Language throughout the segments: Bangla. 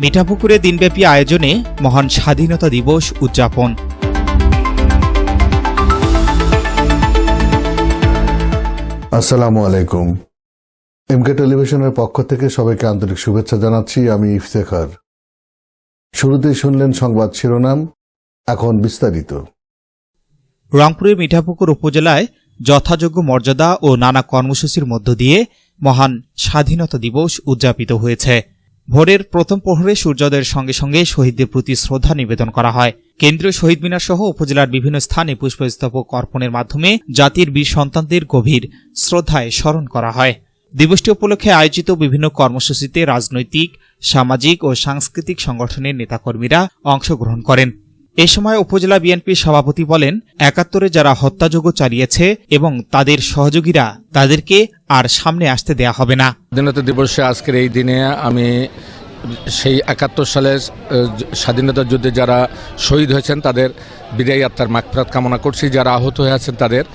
মিঠাপুকুরে দিনব্যাপী আয়োজনে মহান স্বাধীনতা দিবস উদযাপন। আসসালামু আলাইকুম। এমকে টেলিভিশনের পক্ষ থেকে সবাইকে আন্তরিক শুভেচ্ছা জানাচ্ছি। আমি ইফতেখার। শুরুতেই শুনলেন সংবাদ শিরোনাম, এখন বিস্তারিত। রংপুরের মিঠাপুকুর উপজেলায় যথাযোগ্য মর্যাদা ও নানা কর্মসূচির মধ্য দিয়ে মহান স্বাধীনতা দিবস উদযাপিত হয়েছে। ভোরের প্রথম প্রহরে সূর্যোদয়ের সঙ্গে সঙ্গে শহীদদের প্রতি শ্রদ্ধা নিবেদন করা হয়। কেন্দ্রীয় শহীদ মিনার সহ উপজেলার বিভিন্ন স্থানে পুষ্পস্তবক অর্পণের মাধ্যমে জাতির বীর সন্তানদের গভীর শ্রদ্ধায় স্মরণ করা হয়। দিবসটি উপলক্ষে আয়োজিত বিভিন্ন কর্মসূচিতে রাজনৈতিক, সামাজিক ও সাংস্কৃতিক সংগঠনের নেতাকর্মীরা অংশগ্রহণ করেন। এ সময় উপজেলা বিএনপির সভাপতি বলেন, ৭১-এ যারা হত্যাযজ্ঞ চালিয়েছে এবং তাদের সহযোগীরা, তাদেরকে আর সামনে আসতে দেয়া হবে না। স্বাধীনতা দিবসে আজকের এই দিনে আমি সেই ৭১ সালের স্বাধীনতা যুদ্ধে যারা শহীদ হয়েছেন তাদের বিদায়ী আত্মার মাগফিরাত কামনা করছি, যারা আহত হয়ে আছেন তাদের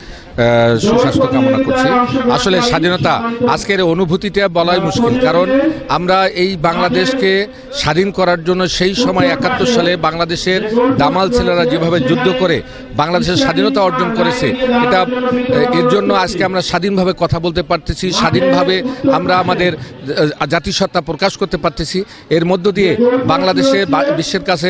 সুস্বাস্থ্য কামনা করছি। আসলে স্বাধীনতা আজকের অনুভূতিটা বলাই মুশকিল, কারণ আমরা এই বাংলাদেশকে স্বাধীন করার জন্য সেই সময় ৭১ সালে বাংলাদেশের দামাল ছেলেরা যেভাবে যুদ্ধ করে বাংলাদেশের স্বাধীনতা অর্জন করেছে, এটা এর জন্য আজকে আমরা স্বাধীনভাবে কথা বলতে পারতেছি, স্বাধীনভাবে আমরা আমাদের জাতিসত্তা প্রকাশ করতে পারতেছি। এর মধ্য দিয়ে বাংলাদেশে বিশ্বের কাছে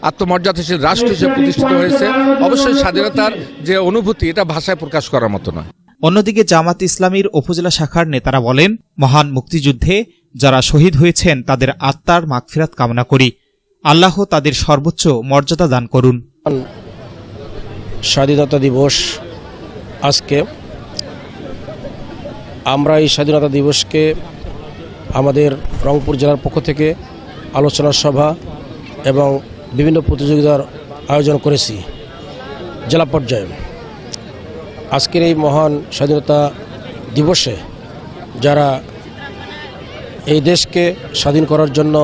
আত্মমর্যাদাশীল রাষ্ট্র হিসেবে প্রতিষ্ঠিত হয়েছে। অবশ্যই স্বাধীনতার যে অনুভূতি, এটা ভাষায় প্রকাশ করার মতো নয়। অন্যদিকে জামাত ইসলামীর উপজেলা শাখার নেতারা বলেন, মহান মুক্তিযুদ্ধে যারা শহীদ হয়েছেন তাদের আত্মার মাগফিরাত কামনা করি। আল্লাহ তাদের সর্বোচ্চ মর্যাদা দান করুন। স্বাধীনতা দিবস আজকে, আমরা এই স্বাধীনতা দিবসকে আমাদের রংপুর জেলার পক্ষ থেকে আলোচনা সভা এবং বিভিন্ন প্রতিযোগিতার আয়োজন করেছি জেলা পর্যায়ে। আজকের এই মহান স্বাধীনতা দিবসে যারা এই দেশকে স্বাধীন করার জন্য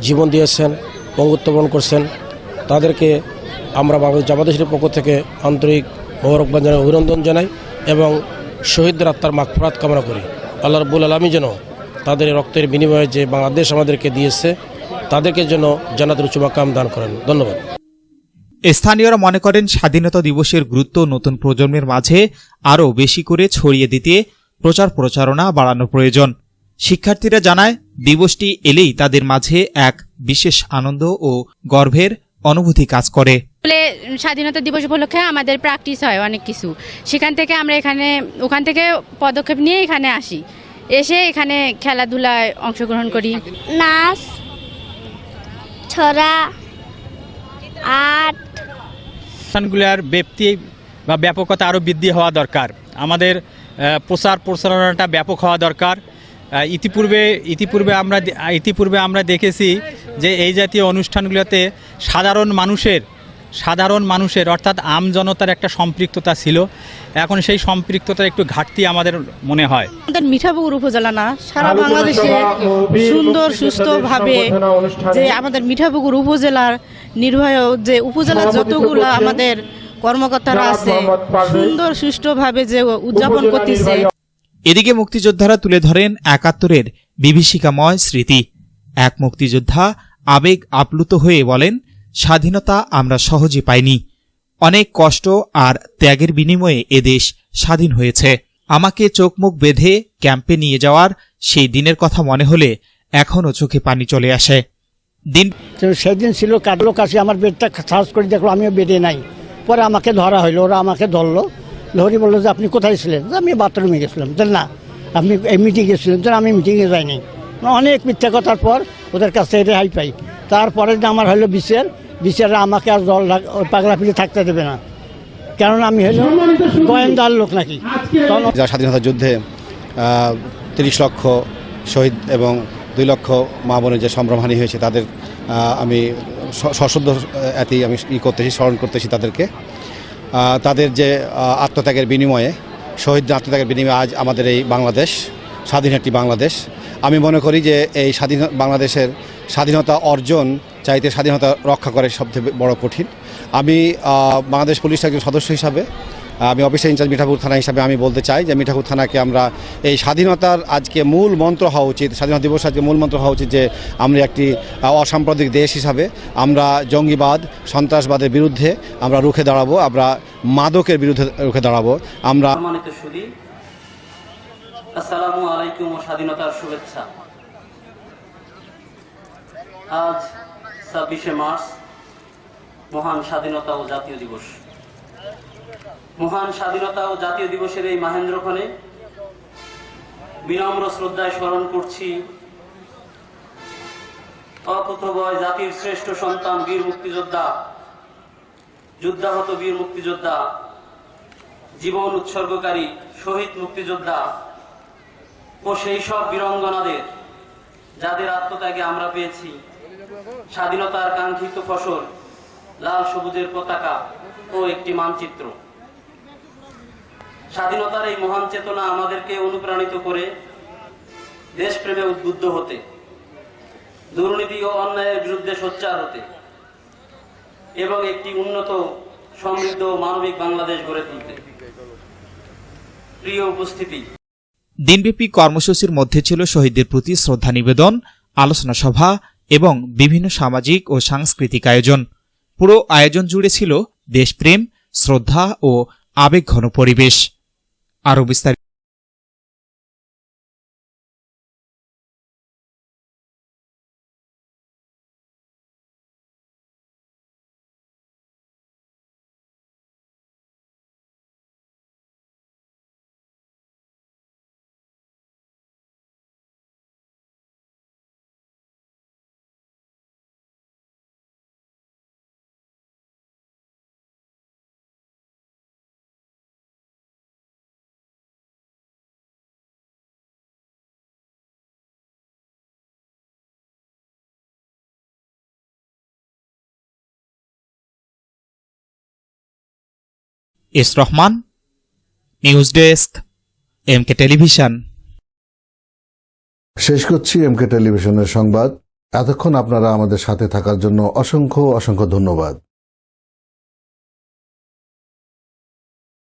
জীবন দিয়েছেন, বঙ্গোত্তোলন করছেন, তাদেরকে আমরা বাংলাদেশ জামাত ইসলামীর পক্ষ থেকে আন্তরিক মোবারকবাদ জানাই, অভিনন্দন জানাই এবং শহীদদের আত্মার মাগফিরাত কামনা করি। আল্লাহ রাব্বুল আলামিন যেন তাদের রক্তের বিনিময়ে যে বাংলাদেশ আমাদেরকে দিয়েছে, তাদেরকে যেন জান্নাতুল উচ্চ মাকাম দান করেন। ধন্যবাদ। স্থানীয়রা মনে করেন, স্বাধীনতা দিবসের গুরুত্ব নতুন প্রজন্মের মাঝে আরও বেশি করে ছড়িয়ে দিতে প্রচার প্রচারণা বাড়ানো প্রয়োজন। শিক্ষার্থীরা জানায়, দিবসটি এলেই তাদের মাঝে এক বিশেষ আনন্দ ও গর্বের অনুভূতি কাজ করে। স্বাধীনতা দিবস উপলক্ষে আমাদের প্র্যাকটিস হয় অনেক কিছু, সেখান থেকে আমরা ওখান থেকে পদক্ষেপ নিয়ে এখানে আসি, এসে এখানে খেলাধুলায় অংশগ্রহণ করি। নাচ, ছড়া, আর্ট, অনুষ্ঠানগুলোর ব্যাপ্তি বা ব্যাপকতা আরও বৃদ্ধি হওয়া দরকার। আমাদের প্রচার প্রচারণাটা ব্যাপক হওয়া দরকার। ইতিপূর্বে আমরা দেখেছি যে এই জাতীয় অনুষ্ঠানগুলোতে সাধারণ মানুষের অর্থাৎ আমজনতার একটা সম্পৃক্ততা ছিল। এখন সেই সম্পৃক্ততার একটু ঘাটতি আমাদের মনে হয়। আমাদের মিঠাপুকুর উপজেলা না, সারা বাংলাদেশে সুন্দর সুস্থভাবে যে আমাদের মিঠাপুকুর উপজেলার নির্বাহী যে উপজেলার যতগুলো আমাদের কর্মকর্তারা আছে, সুন্দর সুষ্ঠুভাবে যে উদযাপন করতেছে। এদিকে মুক্তিযোদ্ধারা তুলে ধরেন ৭১-এর বিভীষিকাময় স্মৃতি। এক মুক্তিযোদ্ধা আবেগ আপ্লুত হয়ে বলেন, স্বাধীনতা আমরা সহজে পাইনি, অনেক কষ্ট আর ত্যাগের বিনিময়ে এদেশ স্বাধীন হয়েছে। আমাকে চোখ মুখ বেঁধে ক্যাম্পে নিয়ে যাওয়ার সেই দিনের কথা মনে হলে এখনও চোখে পানি চলে আসে। সেদিন ছিল কাটলো কাছে, আমার বেডটা সার্চ করে দেখলো আমিও বেডে নাই। পরে আমাকে ধরা হইলো, ওরা আমাকে ধরলো, ধরি বললো যে আপনি কোথায় ছিলেন? আমি বাথরুমে গেছিলাম। না, আপনি এই মিটিংয়ে গেছিলেন? আমি মিটিংয়ে যাইনি। অনেক মিথ্যা কথার পর ওদের কাছ থেকে রেহাই পাই। তারপরে আমার হলো বিচাররা আমাকে আর জল পাগলা পিঠে থাকতে দেবে না, কারণ আমি হলো গোয়েন্দার লোক নাকি। স্বাধীনতা যুদ্ধে ৩০ লক্ষ শহীদ এবং ২ লক্ষ মা বোনের যে সম্ভ্রমহানি হয়েছে, তাদের আমি সশ্রদ্ধ আমি স্মরণ করতেছি তাদেরকে। তাদের যে আত্মত্যাগের বিনিময়ে, শহীদদের আত্মত্যাগের বিনিময়ে আজ আমাদের এই বাংলাদেশ স্বাধীন একটি বাংলাদেশ। আমি মনে করি যে এই বাংলাদেশের স্বাধীনতা অর্জন চাইতে স্বাধীনতা রক্ষা করে সবচেয়ে বড় কঠিন। আমি বাংলাদেশ পুলিশের একজন সদস্য হিসাবে আমি অফিসার ইনচার্জ মিঠাপুর থানা হিসাবে আমি বলতে চাই যে মিঠাপুর থানাকে আমরা এই স্বাধীনতার আজকে মূল মন্ত্র হওয়া উচিত, স্বাধীনতা দিবস আজকে মূল মন্ত্র হওয়া উচিত যে আমরা একটি অসাম্প্রদায়িক দেশ হিসাবে আমরা জঙ্গিবাদ সন্ত্রাসবাদের বিরুদ্ধে আমরা রুখে দাঁড়াবো, আমরা মাদকের বিরুদ্ধে রুখে দাঁড়াবো। আমরা সম্মানিত সুধী, আসসালামু আলাইকুম ও স্বাধীনতার শুভেচ্ছা। আজ 26শে মার্চ মহান স্বাধীনতা ও জাতীয় দিবস। মহান স্বাধীনতা ও জাতীয় দিবসের এই মাহেন্দ্রক্ষণে বিনম্র শ্রদ্ধায় স্মরণ করছি অকুতভয় জাতির শ্রেষ্ঠ সন্তান বীর মুক্তিযোদ্ধা, যুদ্ধাহত বীর মুক্তিযোদ্ধা, জীবন উৎসর্গকারী শহীদ মুক্তিযোদ্ধা ও সেই সব বীরাঙ্গনাদের যাদের আত্মত্যাগে আমরা পেয়েছি স্বাধীনতার কাঙ্ক্ষিত ফসল লাল সবুজের পতাকা ও একটি মানচিত্র। স্বাধীনতার এই মহান চেতনা আমাদেরকে অনুপ্রাণিত করে দেশপ্রেমে উদ্বুদ্ধ হতে, দুর্নীতি ও অন্যায়ের বিরুদ্ধে সোচ্চার হতে এবং একটি উন্নত সমৃদ্ধ মানবিক বাংলাদেশ গড়ে তুলতে। প্রিয় উপস্থিতি, দিনব্যাপী কর্মসূচির মধ্যে ছিল শহীদদের প্রতি শ্রদ্ধা নিবেদন, আলোচনা সভা এবং বিভিন্ন সামাজিক ও সাংস্কৃতিক আয়োজন। পুরো আয়োজন জুড়ে ছিল দেশপ্রেম, শ্রদ্ধা ও আবেগঘন পরিবেশ। আরও বিস্তারিত S Rahman, news desk, MK television. শেষ করছি এমকে টেলিভিশনের সংবাদ। এতক্ষণ আপনারা আমাদের সাথে থাকার জন্য অসংখ্য অসংখ্য ধন্যবাদ।